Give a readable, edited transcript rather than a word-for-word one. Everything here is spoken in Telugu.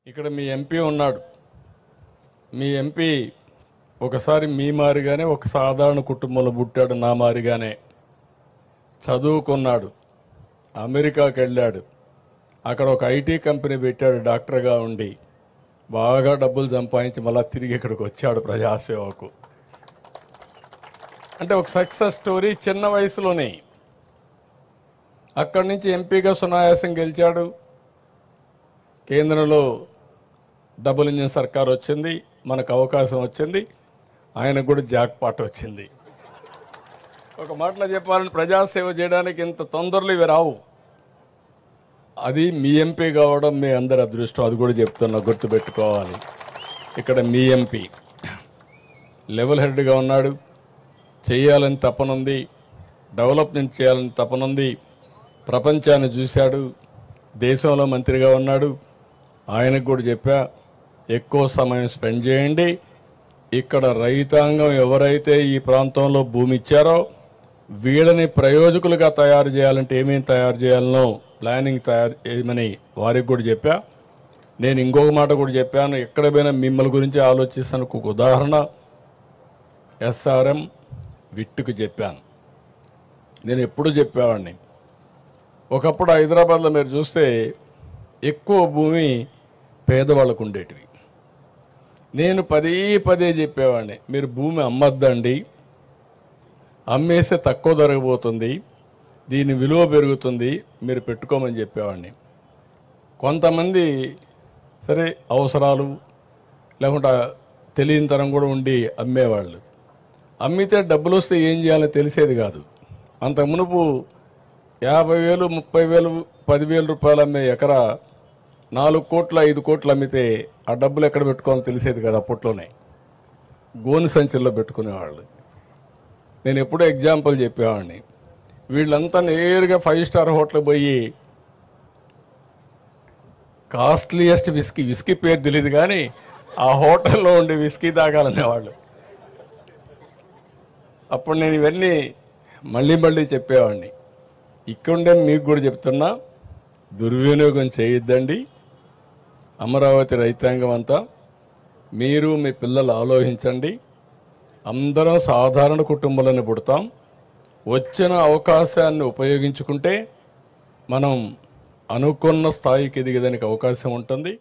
ఇక్కడ మీ ఎంపీ ఉన్నాడు. మీ ఎంపీ ఒకసారి మీ మారిగానే ఒక సాధారణ కుటుంబంలో పుట్టాడు, నా మారిగానే చదువుకున్నాడు, అమెరికాకి వెళ్ళాడు, అక్కడ ఒక ఐటీ కంపెనీ పెట్టాడు, డాక్టర్గా ఉండి బాగా డబ్బులు సంపాదించి మళ్ళీ తిరిగి ఇక్కడికి వచ్చాడు ప్రజాసేవకు. అంటే ఒక సక్సెస్ స్టోరీ చిన్న వయసులోనే. అక్కడి నుంచి ఎంపీగా సునాయాసం గెలిచాడు. కేంద్రంలో డబుల్ ఇంజిన్ సర్కార్ వచ్చింది, మనకు అవకాశం వచ్చింది, ఆయనకు కూడా జాక్ పాట్ వచ్చింది. ఒక మాటలో చెప్పాలంటే ప్రజాసేవ చేయడానికి ఇంత తొందరలు ఇవి రావు. అది మీ ఎంపీ కావడం మీ అందరి అదృష్టం, అది కూడా చెప్తున్నా, గుర్తుపెట్టుకోవాలి. ఇక్కడ మీ ఎంపీ లెవెల్ హెడ్గా ఉన్నాడు, చేయాలని తపనుంది, డెవలప్మెంట్ చేయాలని తపనుంది, ప్రపంచాన్ని చూశాడు, దేశంలో మంత్రిగా ఉన్నాడు. ఆయనకు కూడా చెప్పా, ఎక్కువ సమయం స్పెండ్ చేయండి. ఇక్కడ రైతాంగం ఎవరైతే ఈ ప్రాంతంలో భూమి ఇచ్చారో వీళ్ళని ప్రయోజకులుగా తయారు చేయాలంటే ఏమేమి తయారు చేయాలనో ప్లానింగ్ తయారు చేయమని వారికి కూడా చెప్పా. నేను ఇంకొక మాట కూడా చెప్పాను, ఎక్కడ పోయినా మిమ్మల్ని గురించి ఆలోచిస్తాను. ఒక ఉదాహరణ ఎస్ఆర్ఎం విట్టుకు చెప్పాను. నేను ఎప్పుడూ చెప్పేవాడిని, ఒకప్పుడు హైదరాబాద్లో మీరు చూస్తే ఎక్కువ భూమి పేదవాళ్ళకు ఉండేటివి. నేను పదే పదే చెప్పేవాడిని, మీరు భూమి అమ్మద్దండి, అమ్మేస్తే తక్కువ ధరపోతుంది, దీని విలువ పెరుగుతుంది, మీరు పెట్టుకోమని చెప్పేవాడిని. కొంతమంది సరే అవసరాలు లేకుండా తెలియనితనం కూడా ఉండి అమ్మేవాళ్ళు. అమ్మితే డబ్బులు వస్తే ఏం చేయాలో తెలిసేది కాదు. అంత మునుపు 50,000, 30,000, 10,000 రూపాయలు అమ్మే ఎకరా 4 కోట్లు 5 కోట్లు అమ్మితే ఆ డబ్బులు ఎక్కడ పెట్టుకోవాలో తెలిసేది కదా. అప్పట్లోనే గోను సంచుల్లో పెట్టుకునేవాళ్ళు. నేను ఎప్పుడూ ఎగ్జాంపుల్ చెప్పేవాడిని, వీళ్ళంతా నేరుగా 5 స్టార్ హోటల్కి పోయి కాస్ట్లీయెస్ట్ విస్కీ పేరు తెలియదు కానీ ఆ హోటల్లో ఉండే విస్కీ తాగాలనేవాళ్ళు. అప్పుడు నేను ఇవన్నీ మళ్ళీ చెప్పేవాడిని. ఇక్కడుండే మీకు కూడా చెప్తున్నా, దుర్వినియోగం చేయొద్దండి. అమరావతి రైతాంగం అంతా మీరు మీ పిల్లలు ఆలోచించండి. అందరం సాధారణ కుటుంబాలను పుడతాం. వచ్చిన అవకాశాన్ని ఉపయోగించుకుంటే మనం అనుకున్న స్థాయికి ఎదిగేదానికి అవకాశం ఉంటుంది.